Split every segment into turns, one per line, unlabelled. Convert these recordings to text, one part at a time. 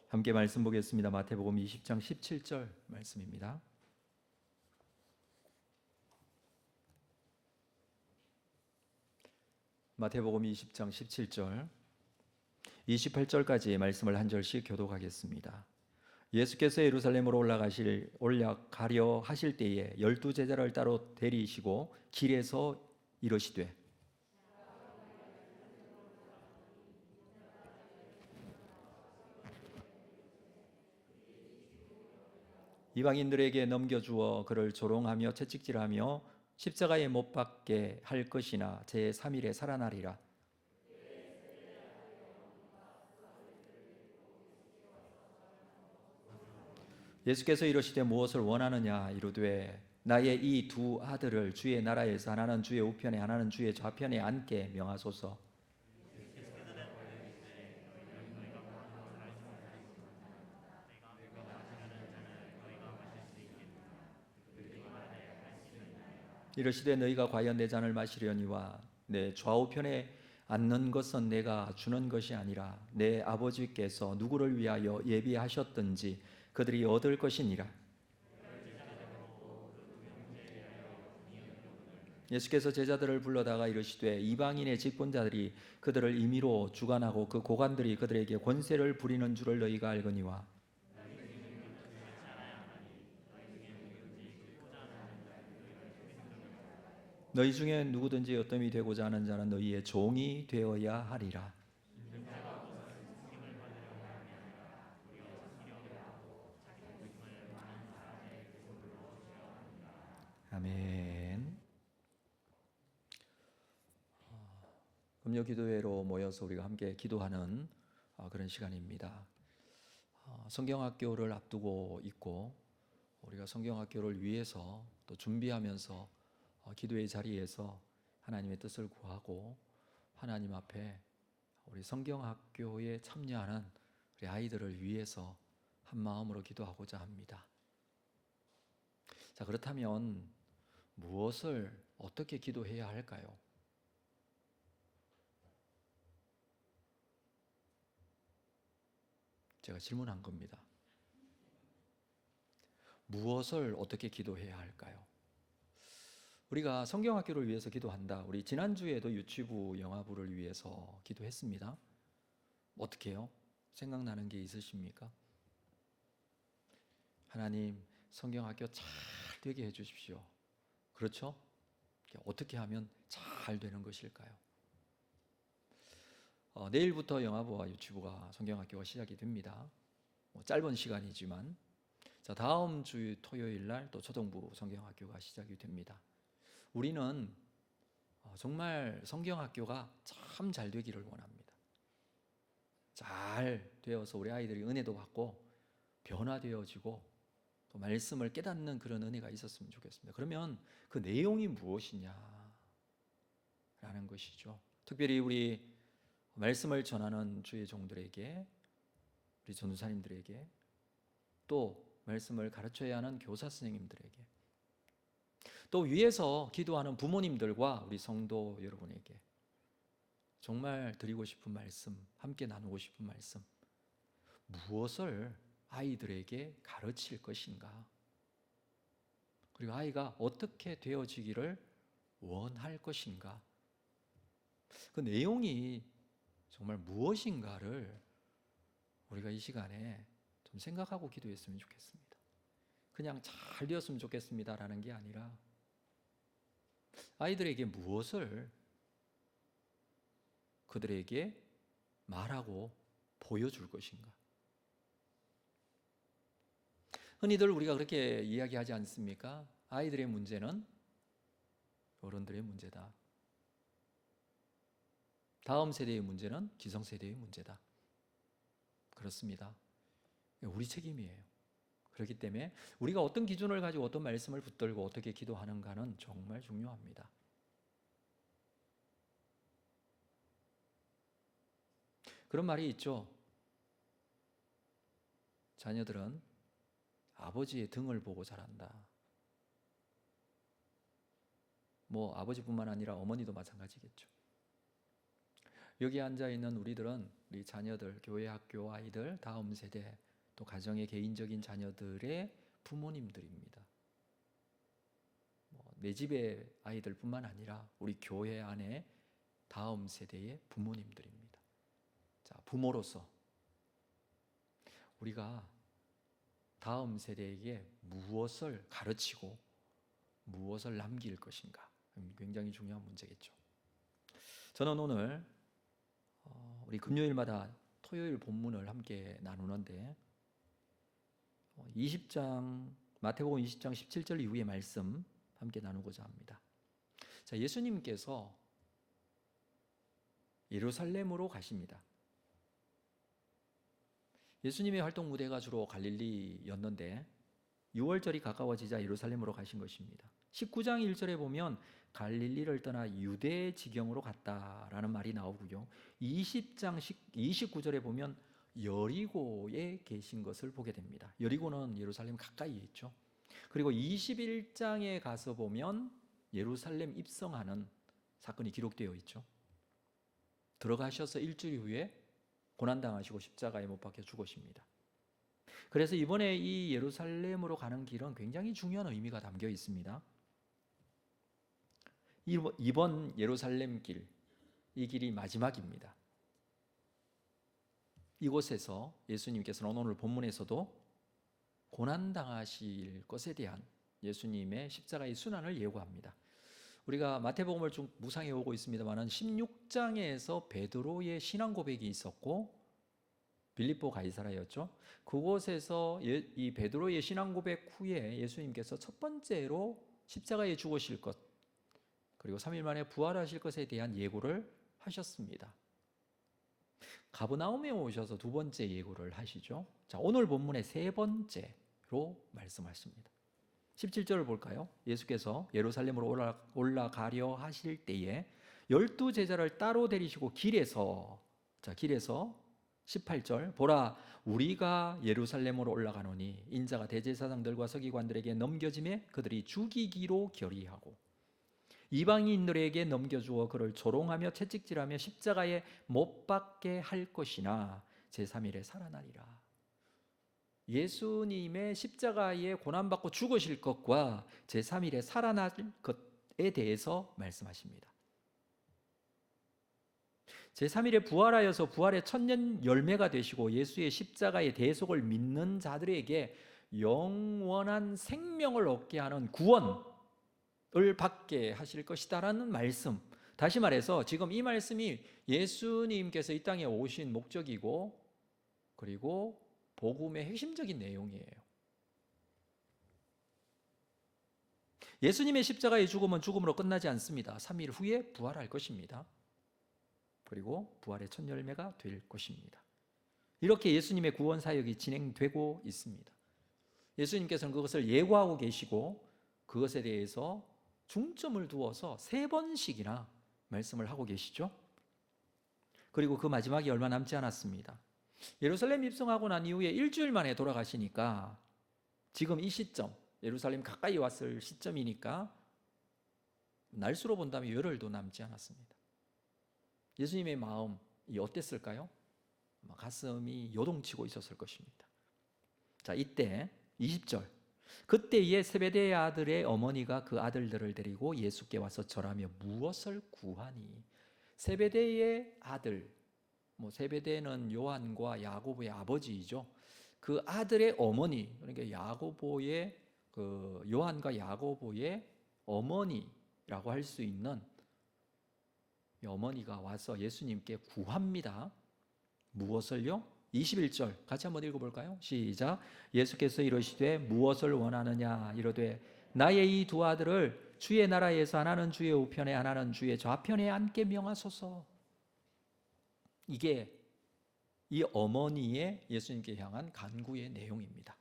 함께 말씀 보겠습니다. 마태복음 20장 17절 말씀입니다. 마태복음 20장 17절 28절까지 말씀을 한 절씩 교독하겠습니다. 예수께서 예루살렘으로 올라가려 하실 때에 12제자를 따로 데리시고 길에서 이르시되 이방인들에게 넘겨주어 그를 조롱하며 채찍질하며 십자가에 못 박게 할 것이나 제3일에 살아나리라. 예수께서 이르시되 무엇을 원하느냐 이르되 나의 이 두 아들을 주의 나라에서 하나는 주의 우편에 하나는 주의 좌편에 앉게 명하소서. 이르시되 너희가 과연 내 잔을 마시려니와 내 좌우편에 앉는 것은 내가 주는 것이 아니라 내 아버지께서 누구를 위하여 예비하셨든지 그들이 얻을 것이니라. 예수께서 제자들을 불러다가 이르시되 이방인의 직분자들이 그들을 임의로 주관하고 그 고관들이 그들에게 권세를 부리는 줄을 너희가 알거니와 너희 중에 누구든지 어떠함이 되고자 하는 자는 너희의 종이 되어야 하리라. 아멘. 금요 기도회로 모여서 우리가 함께 기도하는 그런 시간입니다. 성경학교를 앞두고 있고 우리가 성경학교를 위해서 또 준비하면서 기도의 자리에서 하나님의 뜻을 구하고 하나님 앞에 우리 성경학교에 참여하는 우리 아이들을 위해서 한 마음으로 기도하고자 합니다. 자, 그렇다면 무엇을 어떻게 기도해야 할까요? 제가 질문한 겁니다. 무엇을 어떻게 기도해야 할까요? 우리가 성경학교를 위해서 기도한다. 우리 지난주에도 유치부 영화부를 위해서 기도했습니다. 어떻게 해요? 생각나는 게 있으십니까? 하나님, 성경학교 잘 되게 해주십시오. 그렇죠? 어떻게 하면 잘 되는 것일까요? 내일부터 영화부와 유치부가 성경학교가 시작이 됩니다. 짧은 시간이지만 자, 다음 주 토요일 날 또 초등부 성경학교가 시작이 됩니다. 우리는 정말 성경학교가 참 잘 되기를 원합니다. 잘 되어서 우리 아이들이 은혜도 받고 변화되어지고 또 말씀을 깨닫는 그런 은혜가 있었으면 좋겠습니다. 그러면 그 내용이 무엇이냐라는 것이죠. 특별히 우리 말씀을 전하는 주의 종들에게, 우리 전도사님들에게, 또 말씀을 가르쳐야 하는 교사 선생님들에게, 또 위에서 기도하는 부모님들과 우리 성도 여러분에게 정말 드리고 싶은 말씀, 함께 나누고 싶은 말씀, 무엇을 아이들에게 가르칠 것인가, 그리고 아이가 어떻게 되어지기를 원할 것인가, 그 내용이 정말 무엇인가를 우리가 이 시간에 좀 생각하고 기도했으면 좋겠습니다. 그냥 잘 되었으면 좋겠습니다 라는 게 아니라 아이들에게 무엇을 그들에게 말하고 보여줄 것인가. 흔히들 우리가 그렇게 이야기하지 않습니까? 아이들의 문제는 어른들의 문제다. 다음 세대의 문제는 기성세대의 문제다. 그렇습니다. 우리 책임이에요. 그렇기 때문에 우리가 어떤 기준을 가지고 어떤 말씀을 붙들고 어떻게 기도하는가는 정말 중요합니다. 그런 말이 있죠. 자녀들은 아버지의 등을 보고 자란다. 아버지뿐만 아니라 어머니도 마찬가지겠죠. 여기 앉아 있는 우리들은 우리 자녀들, 교회 학교 아이들, 다음 세대, 또 가정의 개인적인 자녀들의 부모님들입니다. 내 집의 아이들뿐만 아니라 우리 교회 안에 다음 세대의 부모님들입니다. 자, 부모로서 우리가 다음 세대에게 무엇을 가르치고 무엇을 남길 것인가, 굉장히 중요한 문제겠죠. 저는 오늘 우리 금요일마다 토요일 본문을 함께 나누는데 20장 마태복음 20장 17절 이후의 말씀 함께 나누고자 합니다. 자, 예수님께서 예루살렘으로 가십니다. 예수님의 활동 무대가 주로 갈릴리였는데 6월절이 가까워지자 예루살렘으로 가신 것입니다. 19장 1절에 보면 갈릴리를 떠나 유대 지경으로 갔다라는 말이 나오고요. 20장 29절에 보면 여리고에 계신 것을 보게 됩니다. 여리고는 예루살렘 가까이에 있죠. 그리고 21장에 가서 보면 예루살렘 입성하는 사건이 기록되어 있죠. 들어가셔서 일주일 후에 고난당하시고 십자가에 못 박혀 죽으십니다. 그래서 이번에 이 예루살렘으로 가는 길은 굉장히 중요한 의미가 담겨 있습니다. 이번 예루살렘 길, 이 길이 마지막입니다. 이곳에서 예수님께서는 오늘 본문에서도 고난당하실 것에 대한 예수님의 십자가의 순환을 예고합니다. 우리가 마태복음을 좀 묵상해 오고 있습니다만 16장에서 베드로의 신앙 고백이 있었고 빌립보 가이사라였죠. 그곳에서 이 베드로의 신앙 고백 후에 예수님께서 첫 번째로 십자가에 죽으실 것, 그리고 3일 만에 부활하실 것에 대한 예고를 하셨습니다. 가버나움에 오셔서 두 번째 예고를 하시죠. 자, 오늘 본문의 세 번째로 말씀하십니다. 17절을 볼까요? 예수께서 예루살렘으로 올라가려 하실 때에 12제자를 따로 데리시고 길에서 18절 보라 우리가 예루살렘으로 올라가노니 인자가 대제사장들과 서기관들에게 넘겨짐에 그들이 죽이기로 결의하고 이방인들에게 넘겨주어 그를 조롱하며 채찍질하며 십자가에 못 박게 할 것이나 제3일에 살아나리라. 예수님의 십자가에 고난받고 죽으실 것과 제3일에 살아날 것에 대해서 말씀하십니다. 제3일에 부활하여서 부활의 천년 열매가 되시고 예수의 십자가의 대속을 믿는 자들에게 영원한 생명을 얻게 하는 구원을 받게 하실 것이다라는 말씀. 다시 말해서 지금 이 말씀이 예수님께서 이 땅에 오신 목적이고 그리고 복음의 핵심적인 내용이에요. 예수님의 십자가의 죽음은 죽음으로 끝나지 않습니다. 3일 후에 부활할 것입니다. 그리고 부활의 첫 열매가 될 것입니다. 이렇게 예수님의 구원 사역이 진행되고 있습니다. 예수님께서는 그것을 예고하고 계시고 그것에 대해서 중점을 두어서 3번씩이나 말씀을 하고 계시죠. 그리고 그 마지막이 얼마 남지 않았습니다. 예루살렘 입성하고 난 이후에 일주일 만에 돌아가시니까 지금 이 시점, 예루살렘 가까이 왔을 시점이니까 날수로 본다면 열흘도 남지 않았습니다. 예수님의 마음이 어땠을까요? 가슴이 요동치고 있었을 것입니다. 자, 이때 20절 그때에 세베대의 아들의 어머니가 그 아들들을 데리고 예수께 와서 절하며 무엇을 구하니? 세베대의 아들, 세베대는 요한과 야고보의 아버지이죠. 그 아들의 어머니, 그러니까 야고보의 요한과 야고보의 어머니라고 할 수 있는 이 어머니가 와서 예수님께 구합니다. 무엇을요? 21절 같이 한번 읽어볼까요? 시작. 예수께서 이르시되 무엇을 원하느냐 이르되 나의 이 두 아들을 주의 나라에서 하나는 주의 우편에 하나는 주의 좌편에 앉게 명하소서. 이게 이 어머니의 예수님께 향한 간구의 내용입니다.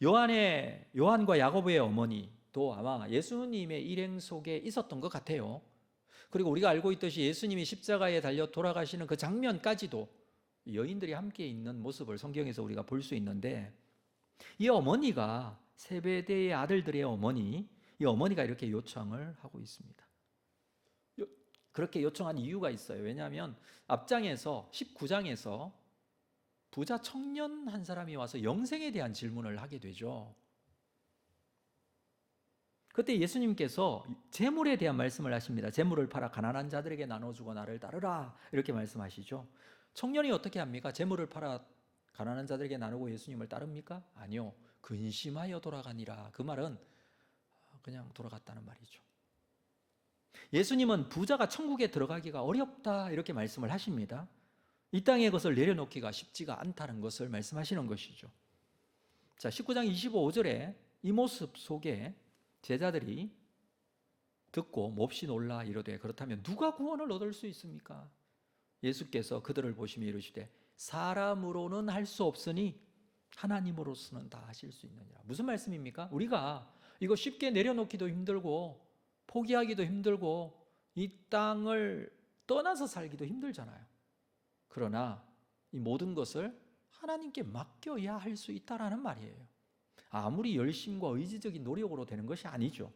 요한과 야고보의 어머니도 아마 예수님의 일행 속에 있었던 것 같아요. 그리고 우리가 알고 있듯이 예수님이 십자가에 달려 돌아가시는 그 장면까지도 여인들이 함께 있는 모습을 성경에서 우리가 볼 수 있는데 이 어머니가 세베대의 아들들의 어머니, 이 어머니가 이렇게 요청을 하고 있습니다. 그렇게 요청한 이유가 있어요. 왜냐하면 앞장에서 19장에서 부자 청년 한 사람이 와서 영생에 대한 질문을 하게 되죠. 그때 예수님께서 재물에 대한 말씀을 하십니다. 재물을 팔아 가난한 자들에게 나눠주고 나를 따르라, 이렇게 말씀하시죠. 청년이 어떻게 합니까? 재물을 팔아 가난한 자들에게 나누고 예수님을 따릅니까? 아니요. 근심하여 돌아가니라. 그 말은 그냥 돌아갔다는 말이죠. 예수님은 부자가 천국에 들어가기가 어렵다, 이렇게 말씀을 하십니다. 이 땅의 것을 내려놓기가 쉽지가 않다는 것을 말씀하시는 것이죠. 자, 19장 25절에 이 모습 속에 제자들이 듣고 몹시 놀라 이르되 그렇다면 누가 구원을 얻을 수 있습니까? 예수께서 그들을 보시며 이르시되 사람으로는 할 수 없으니 하나님으로서는 다 하실 수 있느니라. 무슨 말씀입니까? 우리가 이거 쉽게 내려놓기도 힘들고 포기하기도 힘들고 이 땅을 떠나서 살기도 힘들잖아요. 그러나 이 모든 것을 하나님께 맡겨야 할 수 있다라는 말이에요. 아무리 열심과 의지적인 노력으로 되는 것이 아니죠.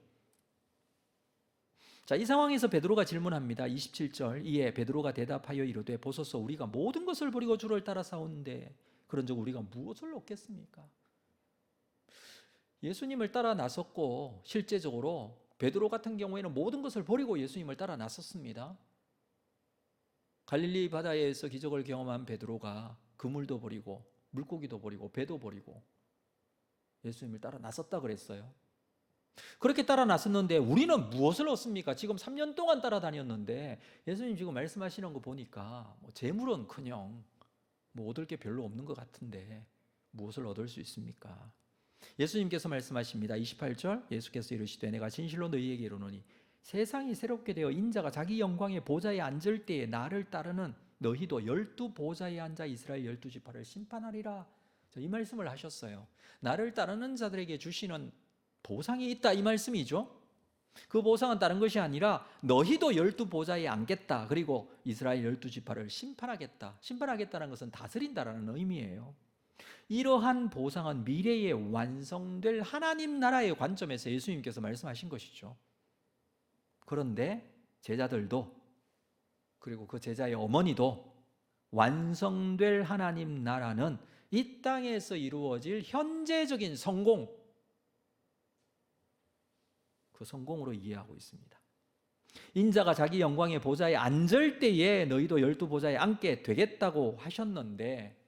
자, 이 상황에서 베드로가 질문합니다. 27절, 이에 베드로가 대답하여 이르되 보소서 우리가 모든 것을 버리고 주를 따라 싸우는데 그런즉 우리가 무엇을 얻겠습니까? 예수님을 따라 나섰고 실제적으로 베드로 같은 경우에는 모든 것을 버리고 예수님을 따라 나섰습니다. 갈릴리 바다에서 기적을 경험한 베드로가 그물도 버리고 물고기도 버리고 배도 버리고 예수님을 따라 나섰다 그랬어요. 그렇게 따라 나섰는데 우리는 무엇을 얻습니까? 지금 3년 동안 따라다녔는데 예수님 지금 말씀하시는 거 보니까 재물은커녕 얻을 게 별로 없는 것 같은데 무엇을 얻을 수 있습니까? 예수님께서 말씀하십니다. 28절, 예수께서 이르시되 내가 진실로 너희에게 이르노니 세상이 새롭게 되어 인자가 자기 영광의 보좌에 앉을 때에 나를 따르는 너희도 12보좌에 앉아 이스라엘 12지파를 심판하리라. 이 말씀을 하셨어요. 나를 따르는 자들에게 주시는 보상이 있다, 이 말씀이죠. 그 보상은 다른 것이 아니라 너희도 12보좌에 앉겠다. 그리고 이스라엘 12지파를 심판하겠다. 심판하겠다는 것은 다스린다라는 의미예요. 이러한 보상은 미래에 완성될 하나님 나라의 관점에서 예수님께서 말씀하신 것이죠. 그런데 제자들도 그리고 그 제자의 어머니도 완성될 하나님 나라는 이 땅에서 이루어질 현재적인 성공, 그 성공으로 이해하고 있습니다. 인자가 자기 영광의 보좌에 앉을 때에 너희도 12보좌에 앉게 되겠다고 하셨는데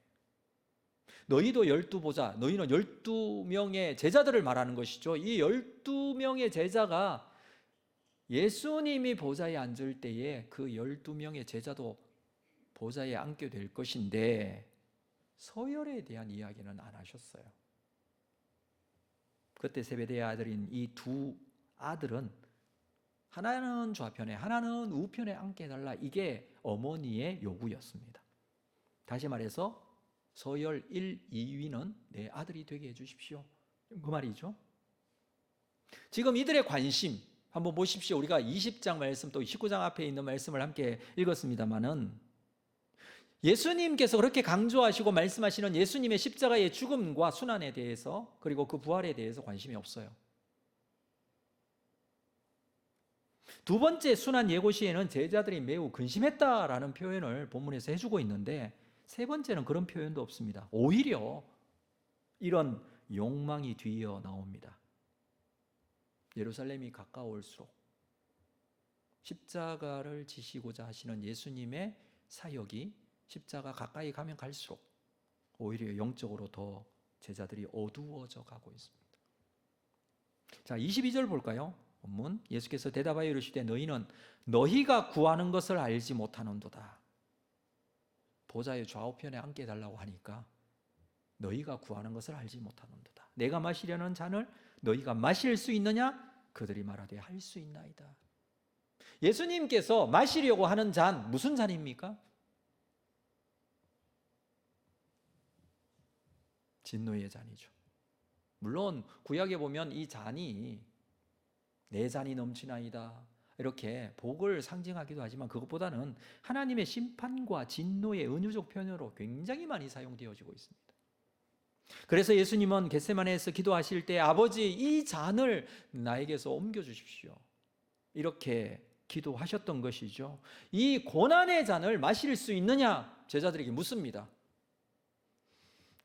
너희도 12보좌, 너희는 12명의 제자들을 말하는 것이죠. 이 12명의 제자가 예수님이 보좌에 앉을 때에 그 12명의 제자도 보좌에 앉게 될 것인데 서열에 대한 이야기는 안 하셨어요. 그때 세베대의 아들인 이 두 아들은 하나는 좌편에 하나는 우편에 앉게 해달라, 이게 어머니의 요구였습니다. 다시 말해서 서열 1, 2위는 내 아들이 되게 해주십시오, 그 말이죠. 지금 이들의 관심 한번 보십시오. 우리가 20장 말씀 또 19장 앞에 있는 말씀을 함께 읽었습니다마는 예수님께서 그렇게 강조하시고 말씀하시는 예수님의 십자가의 죽음과 순환에 대해서 그리고 그 부활에 대해서 관심이 없어요. 두 번째 순환 예고 시에는 제자들이 매우 근심했다라는 표현을 본문에서 해주고 있는데 세 번째는 그런 표현도 없습니다. 오히려 이런 욕망이 뒤이어 나옵니다. 예루살렘이 가까울수록 십자가를 지시고자 하시는 예수님의 사역이 십자가 가까이 가면 갈수록 오히려 영적으로 더 제자들이 어두워져 가고 있습니다. 자, 22절 볼까요? 본문, 예수께서 대답하여 이르시되 너희는 너희가 구하는 것을 알지 못하는도다. 보좌의 좌우편에 앉게 해달라고 하니까 너희가 구하는 것을 알지 못하는도다. 내가 마시려는 잔을 너희가 마실 수 있느냐? 그들이 말하되 할 수 있나이다. 예수님께서 마시려고 하는 잔, 무슨 잔입니까? 진노의 잔이죠. 물론 구약에 보면 이 잔이 내 잔이 넘치나이다 이렇게 복을 상징하기도 하지만 그것보다는 하나님의 심판과 진노의 은유적 표현으로 굉장히 많이 사용되어지고 있습니다. 그래서 예수님은 겟세마네에서 기도하실 때 아버지 이 잔을 나에게서 옮겨주십시오 이렇게 기도하셨던 것이죠. 이 고난의 잔을 마실 수 있느냐? 제자들에게 묻습니다.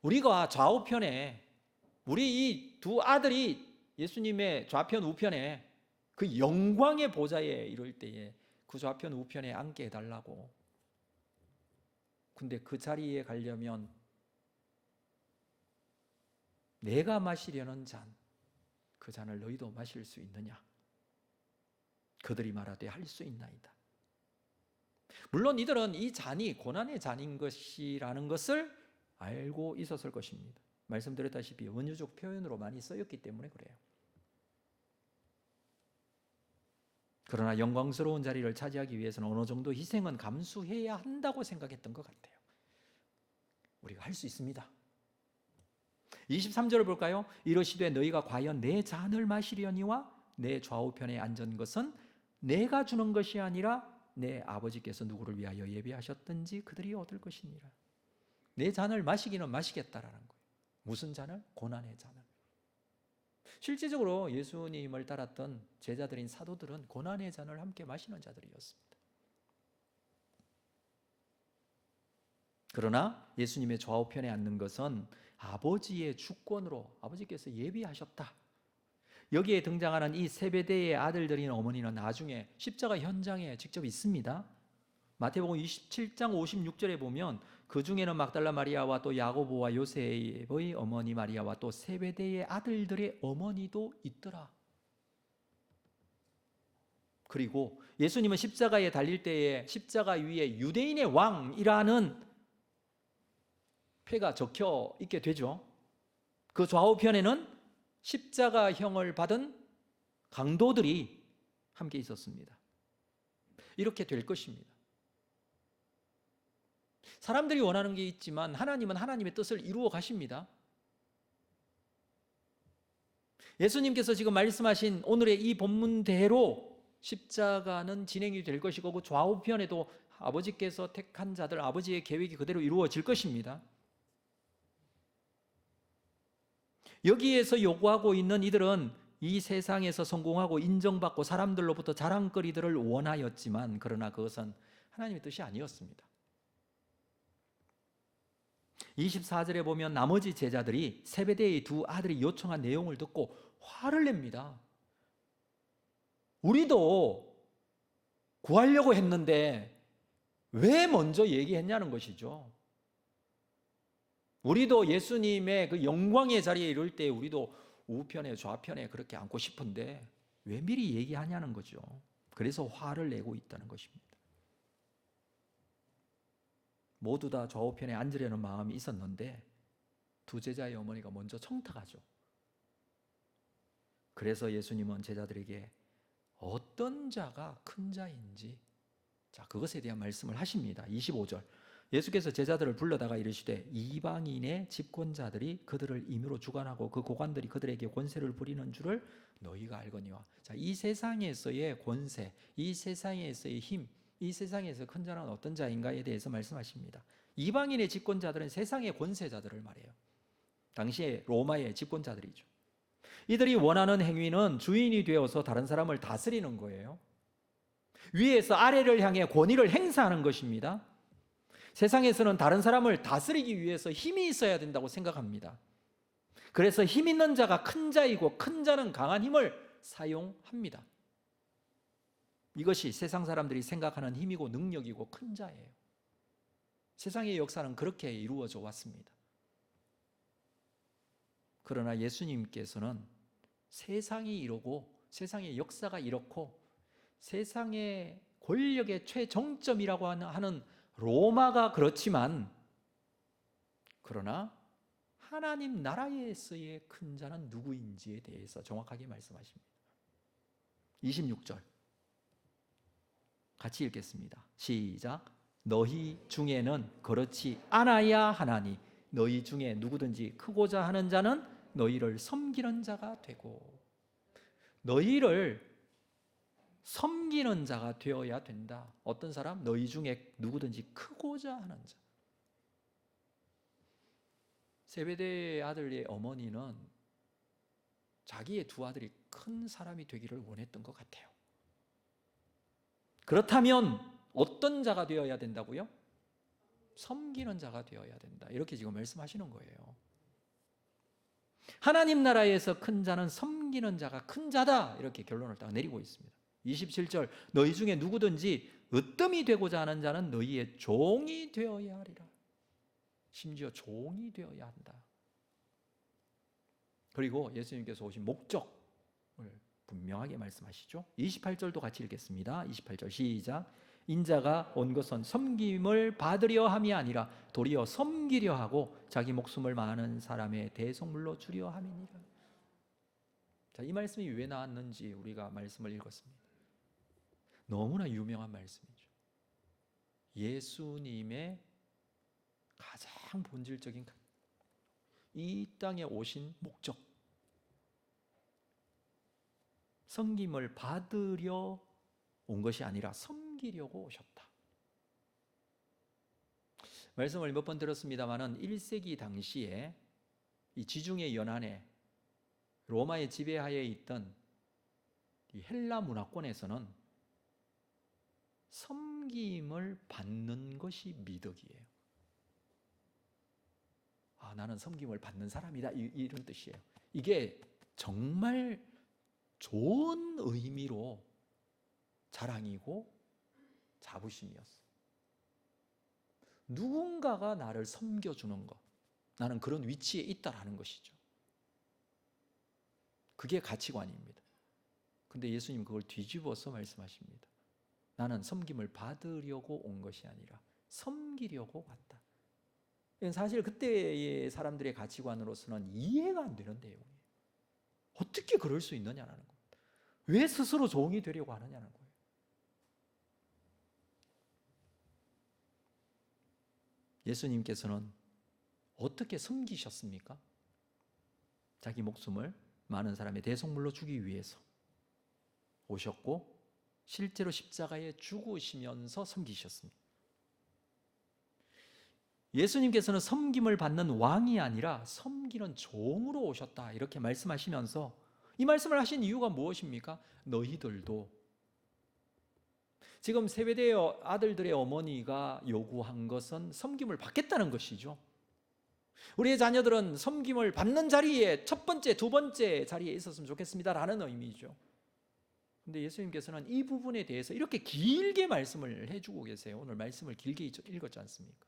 우리가 좌우편에, 우리 이 두 아들이 예수님의 좌편 우편에 그 영광의 보좌에 이를 때에 그 좌편 우편에 앉게 해달라고. 근데 그 자리에 가려면 내가 마시려는 잔, 그 잔을 너희도 마실 수 있느냐? 그들이 말하되 할 수 있나이다. 물론 이들은 이 잔이 고난의 잔인 것이라는 것을 알고 있었을 것입니다. 말씀드렸다시피 원유적 표현으로 많이 쓰였기 때문에 그래요. 그러나 영광스러운 자리를 차지하기 위해서는 어느 정도 희생은 감수해야 한다고 생각했던 것 같아요. 우리가 할 수 있습니다. 23절을 볼까요? 이르시되 너희가 과연 내 잔을 마시려니와 내 좌우편에 앉은 것은 내가 주는 것이 아니라 내 아버지께서 누구를 위하여 예비하셨든지 그들이 얻을 것이니라. 내 잔을 마시기는 마시겠다라는 거예요. 무슨 잔을? 고난의 잔을. 실제적으로 예수님을 따랐던 제자들인 사도들은 고난의 잔을 함께 마시는 자들이었습니다. 그러나 예수님의 좌우편에 앉는 것은 아버지의 주권으로 아버지께서 예비하셨다. 여기에 등장하는 이 세베대의 아들들인 어머니는 나중에 십자가 현장에 직접 있습니다. 마태복음 27장 56절에 보면 그 중에는 막달라 마리아와 또 야고보와 요셉의 어머니 마리아와 또 세베대의 아들들의 어머니도 있더라. 그리고 예수님은 십자가에 달릴 때에 십자가 위에 유대인의 왕이라는 표가 적혀 있게 되죠. 그 좌우편에는 십자가형을 받은 강도들이 함께 있었습니다. 이렇게 될 것입니다. 사람들이 원하는 게 있지만 하나님은 하나님의 뜻을 이루어 가십니다. 예수님께서 지금 말씀하신 오늘의 이 본문대로 십자가는 진행이 될 것이고 그 좌우편에도 아버지께서 택한 자들, 아버지의 계획이 그대로 이루어질 것입니다. 여기에서 요구하고 있는 이들은 이 세상에서 성공하고 인정받고 사람들로부터 자랑거리들을 원하였지만 그러나 그것은 하나님의 뜻이 아니었습니다. 24절에 보면 나머지 제자들이 세베대의 두 아들이 요청한 내용을 듣고 화를 냅니다. 우리도 구하려고 했는데 왜 먼저 얘기했냐는 것이죠. 우리도 예수님의 그 영광의 자리에 이를 때 우리도 우편에 좌편에 그렇게 앉고 싶은데 왜 미리 얘기하냐는 거죠. 그래서 화를 내고 있다는 것입니다. 모두 다 좌우편에 앉으려는 마음이 있었는데 두 제자의 어머니가 먼저 청탁하죠. 그래서 예수님은 제자들에게 어떤 자가 큰 자인지 그것에 대한 말씀을 하십니다. 25절 예수께서 제자들을 불러다가 이르시되 이방인의 집권자들이 그들을 임의로 주관하고 그 고관들이 그들에게 권세를 부리는 줄을 너희가 알거니와. 이 세상에서의 권세, 이 세상에서의 힘, 이 세상에서 큰 자는 어떤 자인가에 대해서 말씀하십니다. 이방인의 집권자들은 세상의 권세자들을 말해요. 당시에 로마의 집권자들이죠. 이들이 원하는 행위는 주인이 되어서 다른 사람을 다스리는 거예요. 위에서 아래를 향해 권위를 행사하는 것입니다. 세상에서는 다른 사람을 다스리기 위해서 힘이 있어야 된다고 생각합니다. 그래서 힘 있는 자가 큰 자이고 큰 자는 강한 힘을 사용합니다. 이것이 세상 사람들이 생각하는 힘이고 능력이고 큰 자예요. 세상의 역사는 그렇게 이루어져 왔습니다. 그러나 예수님께서는 세상이 이러고 세상의 역사가 이렇고 세상의 권력의 최정점이라고 하는 로마가 그렇지만 그러나 하나님 나라에서의 큰 자는 누구인지에 대해서 정확하게 말씀하십니다. 26절 같이 읽겠습니다. 시작. 너희 중에는 그렇지 않아야 하나니 너희 중에 누구든지 크고자 하는 자는 너희를 섬기는 자가 되고. 너희를 섬기는 자가 되어야 된다. 어떤 사람? 너희 중에 누구든지 크고자 하는 자. 세베대의 아들의 어머니는 자기의 두 아들이 큰 사람이 되기를 원했던 것 같아요. 그렇다면 어떤 자가 되어야 된다고요? 섬기는 자가 되어야 된다. 이렇게 지금 말씀하시는 거예요. 하나님 나라에서 큰 자는 섬기는 자가 큰 자다. 이렇게 결론을 딱 내리고 있습니다. 27절, 너희 중에 누구든지 으뜸이 되고자 하는 자는 너희의 종이 되어야 하리라. 심지어 종이 되어야 한다. 그리고 예수님께서 오신 목적을 분명하게 말씀하시죠. 28절도 같이 읽겠습니다. 28절 시작. 인자가 온 것은 섬김을 받으려 함이 아니라 도리어 섬기려 하고 자기 목숨을 많은 사람의 대속물로 주려 함이니라. 자, 이 말씀이 왜 나왔는지 우리가 말씀을 읽었습니다. 너무나 유명한 말씀이죠. 예수님의 가장 본질적인 이 땅에 오신 목적, 섬김을 받으려 온 것이 아니라 섬기려고 오셨다. 말씀을 몇 번 들었습니다마는 1세기 당시에 이 지중해 연안에 로마의 지배하에 있던 이 헬라 문화권에서는 섬김을 받는 것이 미덕이에요. 아, 나는 섬김을 받는 사람이다, 이런 뜻이에요. 이게 정말 좋은 의미로 자랑이고 자부심이었어요. 누군가가 나를 섬겨주는 것, 나는 그런 위치에 있다라는 것이죠. 그게 가치관입니다. 근데 예수님 그걸 뒤집어서 말씀하십니다. 나는 섬김을 받으려고 온 것이 아니라 섬기려고 왔다. 사실 그때의 사람들의 가치관으로서는 이해가 안 되는 내용이에요. 어떻게 그럴 수 있느냐는 겁니다. 왜 스스로 종이 되려고 하느냐는 거예요. 예수님께서는 어떻게 섬기셨습니까? 자기 목숨을 많은 사람의 대속물로 주기 위해서 오셨고 실제로 십자가에 죽으시면서 섬기셨습니다. 예수님께서는 섬김을 받는 왕이 아니라 섬기는 종으로 오셨다, 이렇게 말씀하시면서 이 말씀을 하신 이유가 무엇입니까? 너희들도 지금 세베대의 아들들의 어머니가 요구한 것은 섬김을 받겠다는 것이죠. 우리의 자녀들은 섬김을 받는 자리에 첫 번째, 두 번째 자리에 있었으면 좋겠습니다라는 의미죠. 근데 예수님께서는 이 부분에 대해서 이렇게 길게 말씀을 해주고 계세요. 오늘 말씀을 길게 읽었지 않습니까?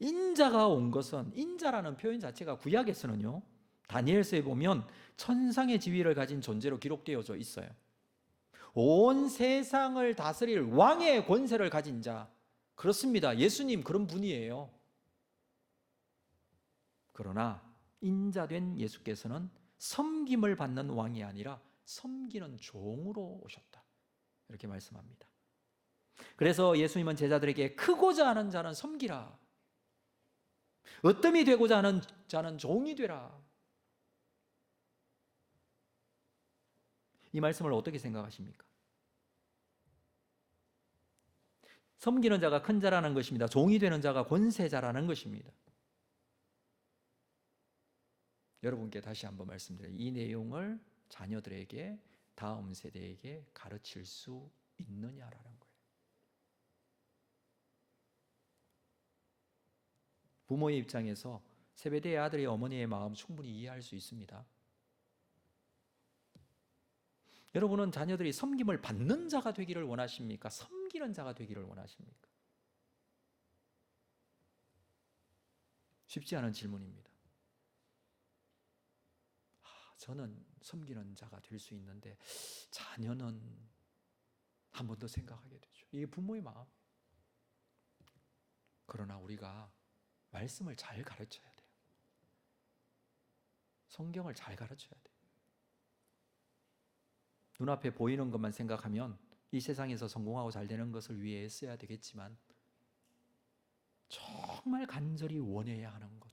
인자가 온 것은, 인자라는 표현 자체가 구약에서는요, 다니엘서에 보면 천상의 지위를 가진 존재로 기록되어져 있어요. 온 세상을 다스릴 왕의 권세를 가진 자, 그렇습니다. 예수님 그런 분이에요. 그러나 인자된 예수께서는 섬김을 받는 왕이 아니라 섬기는 종으로 오셨다, 이렇게 말씀합니다. 그래서 예수님은 제자들에게 크고자 하는 자는 섬기라, 으뜸이 되고자 하는 자는 종이 되라. 이 말씀을 어떻게 생각하십니까? 섬기는 자가 큰 자라는 것입니다. 종이 되는 자가 권세자라는 것입니다. 여러분께 다시 한번 말씀드려요. 이 내용을 자녀들에게, 다음 세대에게 가르칠 수 있느냐라는 거예요. 부모의 입장에서 세베대의 아들의 어머니의 마음 충분히 이해할 수 있습니다. 여러분은 자녀들이 섬김을 받는 자가 되기를 원하십니까? 섬기는 자가 되기를 원하십니까? 쉽지 않은 질문입니다. 저는 섬기는 자가 될 수 있는데 자녀는 한 번 더 생각하게 되죠. 이게 부모의 마음. 그러나 우리가 말씀을 잘 가르쳐야 돼요. 성경을 잘 가르쳐야 돼요. 눈앞에 보이는 것만 생각하면 이 세상에서 성공하고 잘 되는 것을 위해 애써야 되겠지만 정말 간절히 원해야 하는 것,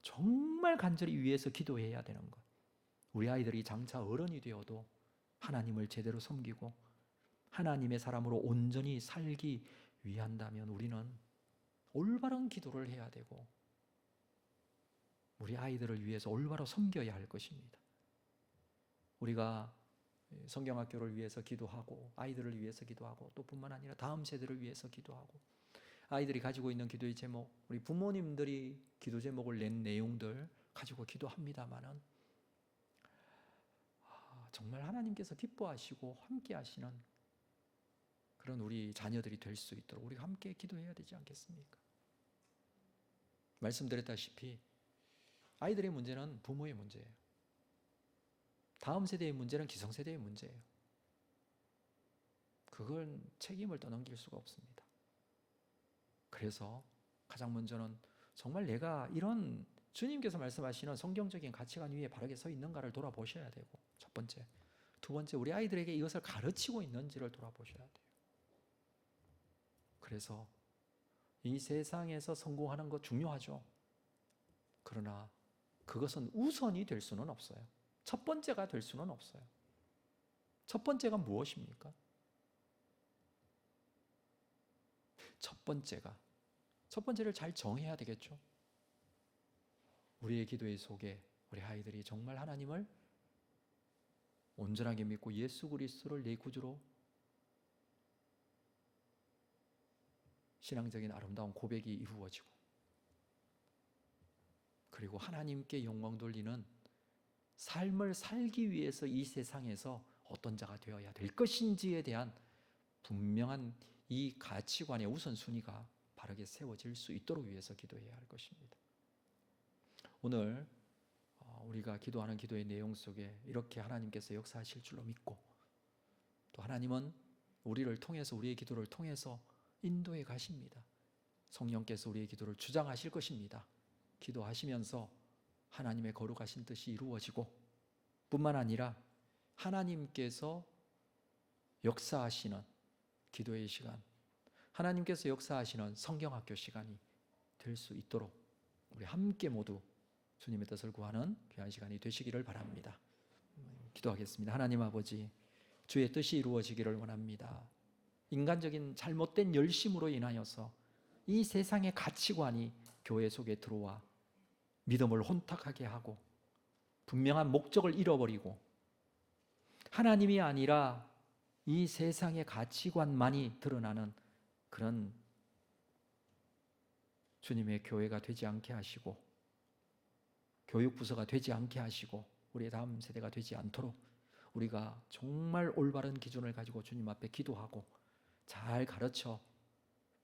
정말 간절히 위해서 기도해야 되는 것, 우리 아이들이 장차 어른이 되어도 하나님을 제대로 섬기고 하나님의 사람으로 온전히 살기 위한다면 우리는 올바른 기도를 해야 되고 우리 아이들을 위해서 올바로 섬겨야 할 것입니다. 우리가 성경학교를 위해서 기도하고 아이들을 위해서 기도하고 또 뿐만 아니라 다음 세대를 위해서 기도하고 아이들이 가지고 있는 기도의 제목, 우리 부모님들이 기도 제목을 낸 내용들 가지고 기도합니다마는 정말 하나님께서 기뻐하시고 함께 하시는 그런 우리 자녀들이 될 수 있도록 우리가 함께 기도해야 되지 않겠습니까? 말씀드렸다시피 아이들의 문제는 부모의 문제예요. 다음 세대의 문제는 기성세대의 문제예요. 그건 책임을 떠넘길 수가 없습니다. 그래서 가장 먼저는 정말 내가 이런 주님께서 말씀하시는 성경적인 가치관 위에 바르게 서 있는가를 돌아보셔야 되고, 첫 번째. 두 번째, 우리 아이들에게 이것을 가르치고 있는지를 돌아보셔야 돼요. 그래서 이 세상에서 성공하는 것 중요하죠. 그러나 그것은 우선이 될 수는 없어요. 첫 번째가 될 수는 없어요. 첫 번째가 무엇입니까? 첫 번째를 잘 정해야 되겠죠. 우리의 기도의 속에 우리 아이들이 정말 하나님을 온전하게 믿고 예수 그리스도를 내 구주로 신앙적인 아름다운 고백이 이루어지고, 그리고 하나님께 영광 돌리는 삶을 살기 위해서 이 세상에서 어떤 자가 되어야 될 것인지에 대한 분명한 이 가치관의 우선순위가 바르게 세워질 수 있도록 위해서 기도해야 할 것입니다. 오늘 우리가 기도하는 기도의 내용 속에 이렇게 하나님께서 역사하실 줄로 믿고, 또 하나님은 우리를 통해서, 우리의 기도를 통해서 인도해 가십니다. 성령께서 우리의 기도를 주장하실 것입니다. 기도하시면서 하나님의 거룩하신 뜻이 이루어지고, 뿐만 아니라 하나님께서 역사하시는 기도의 시간, 하나님께서 역사하시는 성경학교 시간이 될 수 있도록 우리 함께 모두 주님의 뜻을 구하는 귀한 시간이 되시기를 바랍니다. 기도하겠습니다. 하나님 아버지, 주의 뜻이 이루어지기를 원합니다. 인간적인 잘못된 열심으로 인하여서 이 세상의 가치관이 교회 속에 들어와 믿음을 혼탁하게 하고 분명한 목적을 잃어버리고, 하나님이 아니라 이 세상의 가치관만이 드러나는 그런 주님의 교회가 되지 않게 하시고, 교육부서가 되지 않게 하시고, 우리의 다음 세대가 되지 않도록 우리가 정말 올바른 기준을 가지고 주님 앞에 기도하고 잘 가르쳐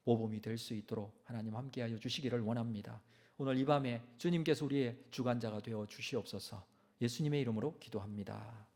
모범이 될 수 있도록 하나님 함께하여 주시기를 원합니다. 오늘 이 밤에 주님께서 우리의 주관자가 되어 주시옵소서. 예수님의 이름으로 기도합니다.